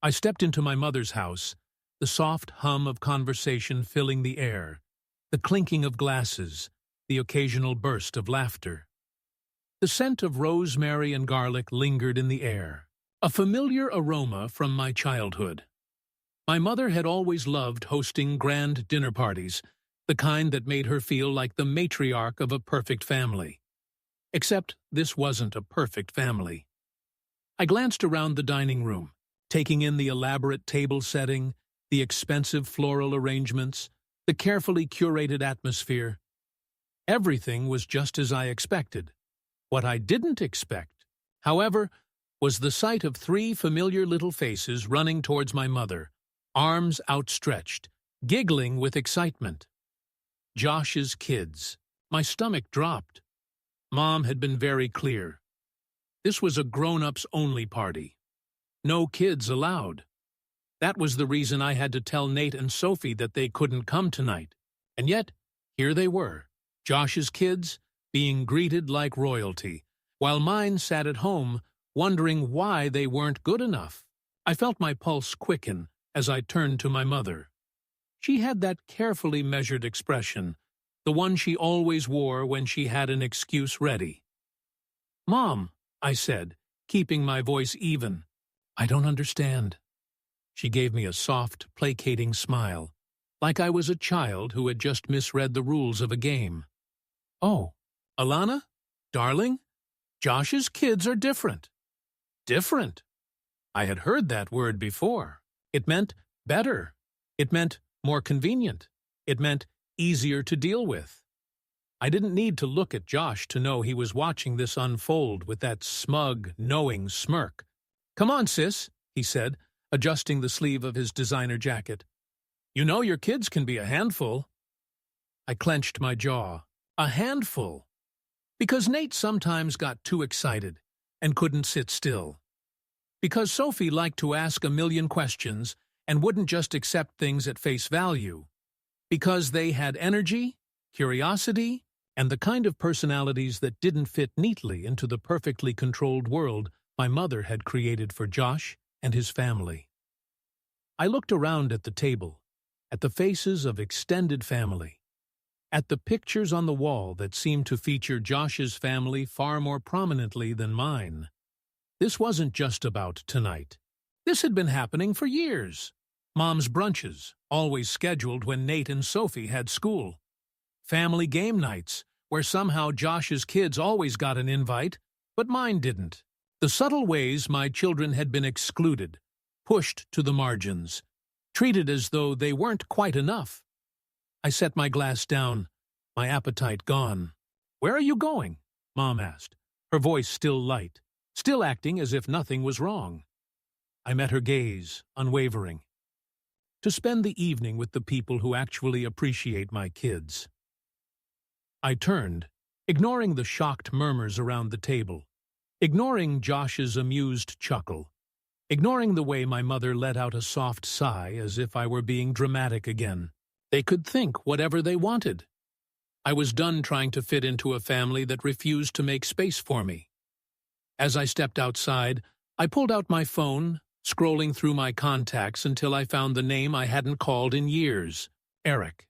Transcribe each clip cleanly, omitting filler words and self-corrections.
I stepped into my mother's house, the soft hum of conversation filling the air, the clinking of glasses, the occasional burst of laughter. The scent of rosemary and garlic lingered in the air, a familiar aroma from my childhood. My mother had always loved hosting grand dinner parties, the kind that made her feel like the matriarch of a perfect family. Except this wasn't a perfect family. I glanced around the dining room, taking in the elaborate table setting, the expensive floral arrangements, the carefully curated atmosphere. Everything was just as I expected. What I didn't expect, however, was the sight of three familiar little faces running towards my mother, arms outstretched, giggling with excitement. Josh's kids. My stomach dropped. Mom had been very clear. This was a grown-ups-only party. No kids allowed. That was the reason I had to tell Nate and Sophie that they couldn't come tonight. And yet, here they were, Josh's kids, being greeted like royalty, while mine sat at home, wondering why they weren't good enough. I felt my pulse quicken as I turned to my mother. She had that carefully measured expression, the one she always wore when she had an excuse ready. "Mom," I said, keeping my voice even, "I don't understand." She gave me a soft, placating smile, like I was a child who had just misread the rules of a game. "Oh, Alana, darling, Josh's kids are different." Different? I had heard that word before. It meant better. It meant more convenient. It meant easier to deal with. I didn't need to look at Josh to know he was watching this unfold with that smug, knowing smirk. "Come on, sis," he said, adjusting the sleeve of his designer jacket. "You know your kids can be a handful." I clenched my jaw. A handful. Because Nate sometimes got too excited and couldn't sit still. Because Sophie liked to ask a million questions and wouldn't just accept things at face value. Because they had energy, curiosity, and the kind of personalities that didn't fit neatly into the perfectly controlled world my mother had created for Josh and his family. I looked around at the table, at the faces of extended family, at the pictures on the wall that seemed to feature Josh's family far more prominently than mine. This wasn't just about tonight. This had been happening for years. Mom's brunches, always scheduled when Nate and Sophie had school. Family game nights, where somehow Josh's kids always got an invite, but mine didn't. The subtle ways my children had been excluded, pushed to the margins, treated as though they weren't quite enough. I set my glass down, my appetite gone. "Where are you going?" Mom asked, her voice still light, still acting as if nothing was wrong. I met her gaze, unwavering. "To spend the evening with the people who actually appreciate my kids." I turned, ignoring the shocked murmurs around the table, ignoring Josh's amused chuckle, ignoring the way my mother let out a soft sigh as if I were being dramatic again. They could think whatever they wanted. I was done trying to fit into a family that refused to make space for me. As I stepped outside, I pulled out my phone, scrolling through my contacts until I found the name I hadn't called in years, Eric.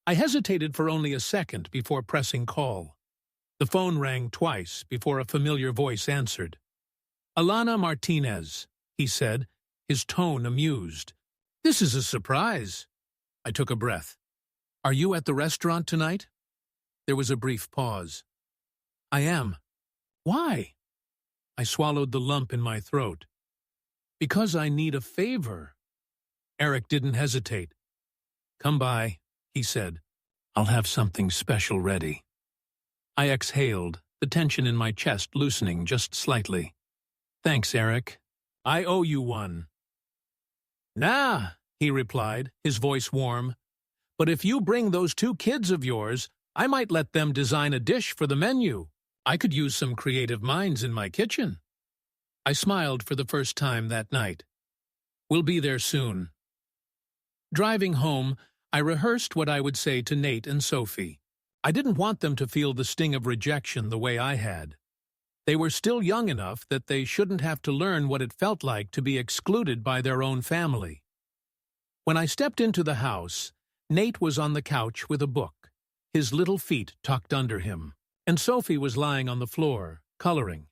I hesitated for only a second before pressing call. The phone rang twice before a familiar voice answered. "Alana Martinez," he said, his tone amused. "This is a surprise." I took a breath. "Are you at the restaurant tonight?" There was a brief pause. "I am." "Why?" I swallowed the lump in my throat. "Because I need a favor." Eric didn't hesitate. "Come by," he said. "I'll have something special ready." I exhaled, the tension in my chest loosening just slightly. "Thanks, Eric. I owe you one." "Nah," he replied, his voice warm. "But if you bring those two kids of yours, I might let them design a dish for the menu. I could use some creative minds in my kitchen." I smiled for the first time that night. "We'll be there soon." Driving home, I rehearsed what I would say to Nate and Sophie. I didn't want them to feel the sting of rejection the way I had. They were still young enough that they shouldn't have to learn what it felt like to be excluded by their own family. When I stepped into the house, Nate was on the couch with a book, his little feet tucked under him, and Sophie was lying on the floor, coloring.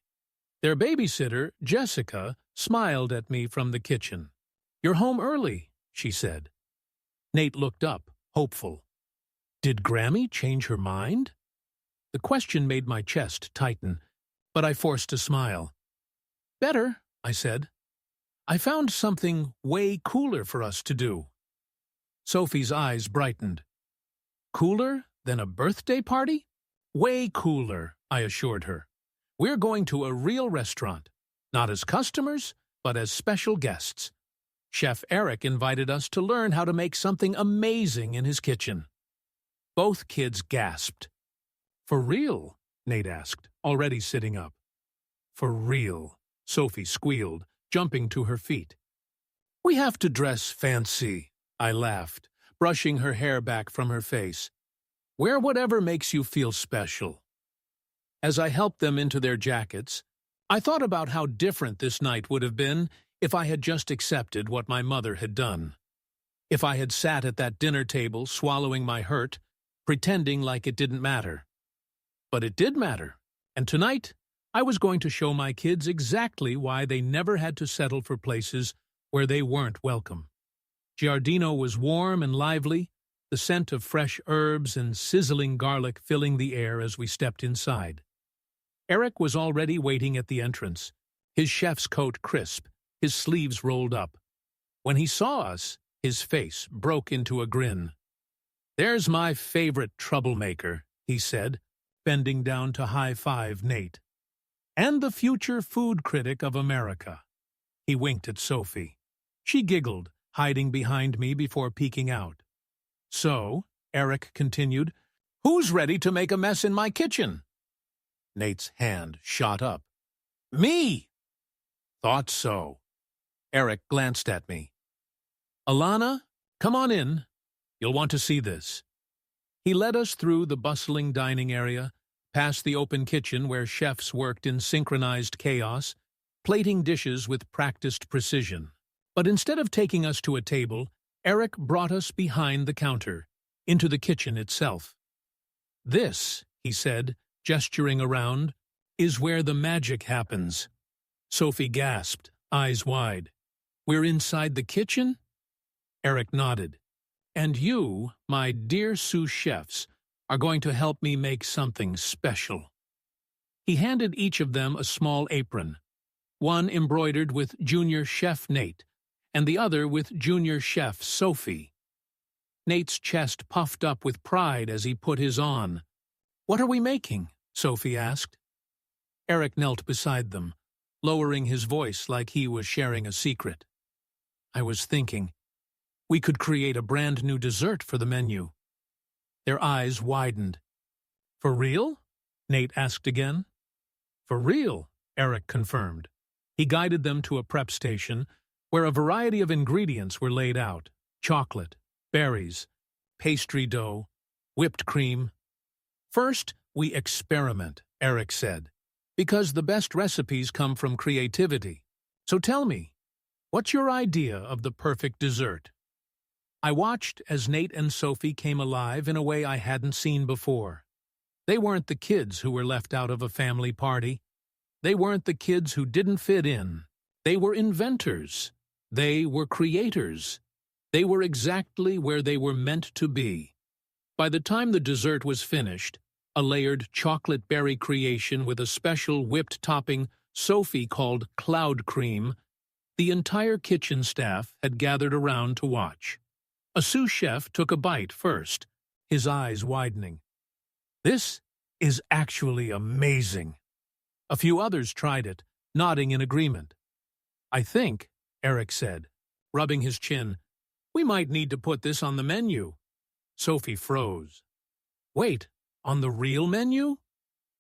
Their babysitter, Jessica, smiled at me from the kitchen. "You're home early," she said. Nate looked up, hopeful. Did Grammy change her mind? The question made my chest tighten, but I forced a smile. "Better," I said. "I found something way cooler for us to do." Sophie's eyes brightened. "Cooler than a birthday party?" "Way cooler," I assured her. "We're going to a real restaurant, not as customers, but as special guests. Chef Eric invited us to learn how to make something amazing in his kitchen." Both kids gasped. "For real?" Nate asked, already sitting up. "For real," Sophie squealed, jumping to her feet. "We have to dress fancy," I laughed, brushing her hair back from her face. "Wear whatever makes you feel special." As I helped them into their jackets, I thought about how different this night would have been if I had just accepted what my mother had done. If I had sat at that dinner table swallowing my hurt, pretending like it didn't matter. But it did matter, and tonight I was going to show my kids exactly why they never had to settle for places where they weren't welcome. Giardino was warm and lively, the scent of fresh herbs and sizzling garlic filling the air as we stepped inside. Eric was already waiting at the entrance, his chef's coat crisp, his sleeves rolled up. When he saw us, his face broke into a grin. "There's my favorite troublemaker," he said, bending down to high-five Nate. "And the future food critic of America." He winked at Sophie. She giggled, hiding behind me before peeking out. "So," Eric continued, "who's ready to make a mess in my kitchen?" Nate's hand shot up. "Me!" "Thought so." Eric glanced at me. "Alana, come on in. You'll want to see this." He led us through the bustling dining area, past the open kitchen where chefs worked in synchronized chaos, plating dishes with practiced precision. But instead of taking us to a table, Eric brought us behind the counter, into the kitchen itself. "This," he said, gesturing around, "is where the magic happens." Sophie gasped, eyes wide. "We're inside the kitchen?" Eric nodded. "And you, my dear sous chefs, are going to help me make something special." He handed each of them a small apron, one embroidered with Junior Chef Nate, and the other with Junior Chef Sophie. Nate's chest puffed up with pride as he put his on. "What are we making?" Sophie asked. Eric knelt beside them, lowering his voice like he was sharing a secret. I was thinking, we could create a brand new dessert for the menu. Their eyes widened. "For real?" Nate asked again. "For real," Eric confirmed. He guided them to a prep station where a variety of ingredients were laid out: chocolate, berries, pastry dough, whipped cream. "First, we experiment," Eric said, "because the best recipes come from creativity. So tell me, what's your idea of the perfect dessert?" I watched as Nate and Sophie came alive in a way I hadn't seen before. They weren't the kids who were left out of a family party. They weren't the kids who didn't fit in. They were inventors. They were creators. They were exactly where they were meant to be. By the time the dessert was finished, a layered chocolate berry creation with a special whipped topping Sophie called cloud cream, the entire kitchen staff had gathered around to watch. A sous chef took a bite first, his eyes widening. "This is actually amazing." A few others tried it, nodding in agreement. "I think," Eric said, rubbing his chin, "we might need to put this on the menu." Sophie froze. "Wait, on the real menu?"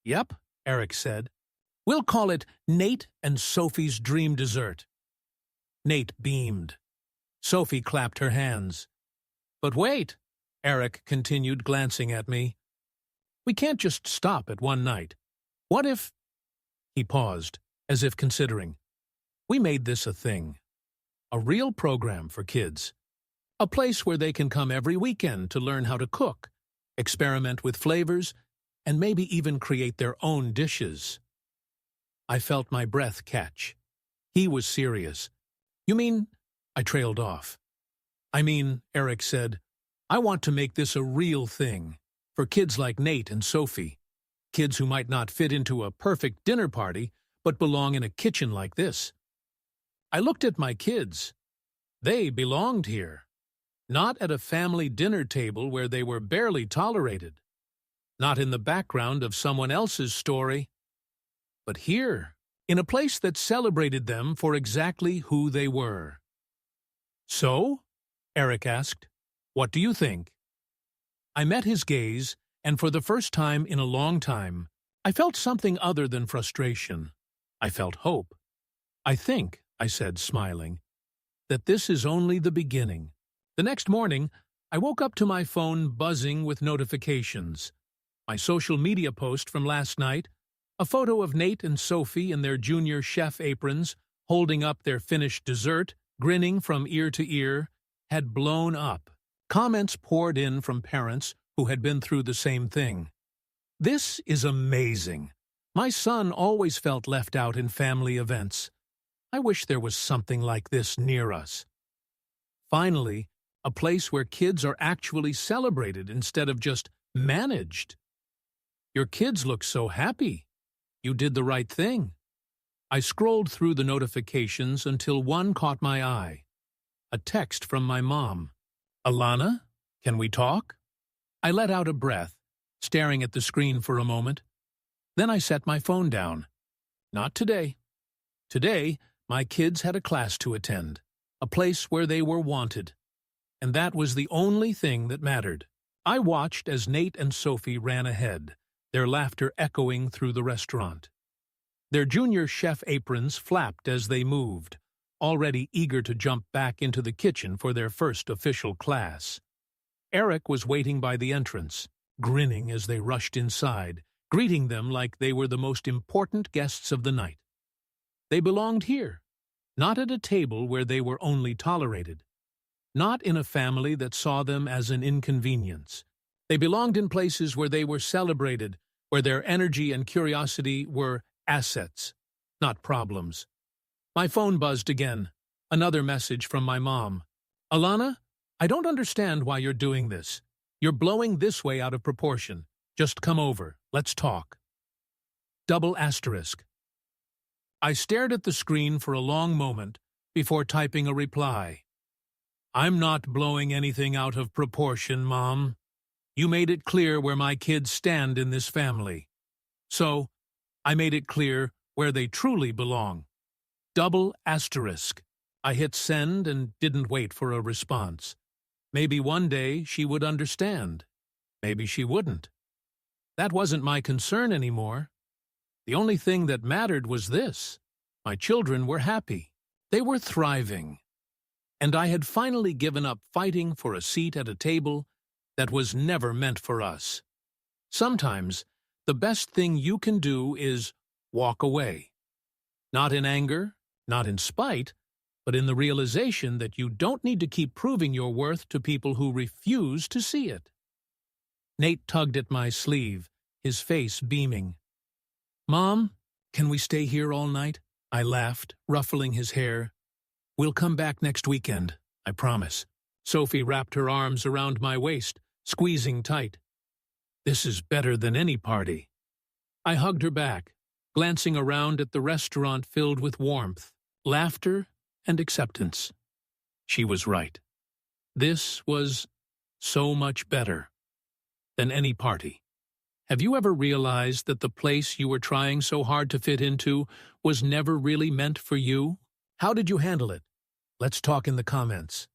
"Yep," Eric said. "We'll call it Nate and Sophie's Dream Dessert." Nate beamed. Sophie clapped her hands. "But wait," Eric continued, glancing at me. "We can't just stop at one night. What if—" He paused, as if considering. We made this a thing. A real program for kids. A place where they can come every weekend to learn how to cook, experiment with flavors, and maybe even create their own dishes. I felt my breath catch. He was serious. You mean? I trailed off. I mean, Eric said, I want to make this a real thing. For kids like Nate and Sophie. Kids who might not fit into a perfect dinner party, but belong in a kitchen like this. I looked at my kids. They belonged here. Not at a family dinner table where they were barely tolerated. Not in the background of someone else's story. But here, in a place that celebrated them for exactly who they were. So? Eric asked. What do you think? I met his gaze, and for the first time in a long time, I felt something other than frustration. I felt hope. I think, I said, smiling, that this is only the beginning. The next morning, I woke up to my phone buzzing with notifications. My social media post from last night, a photo of Nate and Sophie in their junior chef aprons, holding up their finished dessert, grinning from ear to ear, had blown up. Comments poured in from parents who had been through the same thing. This is amazing. My son always felt left out in family events. I wish there was something like this near us. Finally, a place where kids are actually celebrated instead of just managed. Your kids look so happy. You did the right thing. I scrolled through the notifications until one caught my eye. A text from my mom. Alana, can we talk? I let out a breath, staring at the screen for a moment. Then I set my phone down. Not today. Today, my kids had a class to attend, a place where they were wanted. And that was the only thing that mattered. I watched as Nate and Sophie ran ahead, their laughter echoing through the restaurant. Their junior chef aprons flapped as they moved, already eager to jump back into the kitchen for their first official class. Eric was waiting by the entrance, grinning as they rushed inside, greeting them like they were the most important guests of the night. They belonged here, not at a table where they were only tolerated, not in a family that saw them as an inconvenience. They belonged in places where they were celebrated, where their energy and curiosity were assets, not problems. My phone buzzed again. Another message from my mom. Alana, I don't understand why you're doing this. You're blowing this way out of proportion. Just come over. Let's talk. Double asterisk. I stared at the screen for a long moment before typing a reply. I'm not blowing anything out of proportion, Mom. You made it clear where my kids stand in this family. So, I made it clear where they truly belong. Double asterisk. I hit send and didn't wait for a response. Maybe one day she would understand. Maybe she wouldn't. That wasn't my concern anymore. The only thing that mattered was this. My children were happy. They were thriving. And I had finally given up fighting for a seat at a table that was never meant for us. Sometimes, the best thing you can do is walk away. Not in anger, not in spite, but in the realization that you don't need to keep proving your worth to people who refuse to see it. Nate tugged at my sleeve, his face beaming. Mom, can we stay here all night? I laughed, ruffling his hair. We'll come back next weekend, I promise. Sophie wrapped her arms around my waist, squeezing tight. This is better than any party. I hugged her back, glancing around at the restaurant filled with warmth, laughter, and acceptance. She was right. This was so much better than any party. Have you ever realized that the place you were trying so hard to fit into was never really meant for you? How did you handle it? Let's talk in the comments.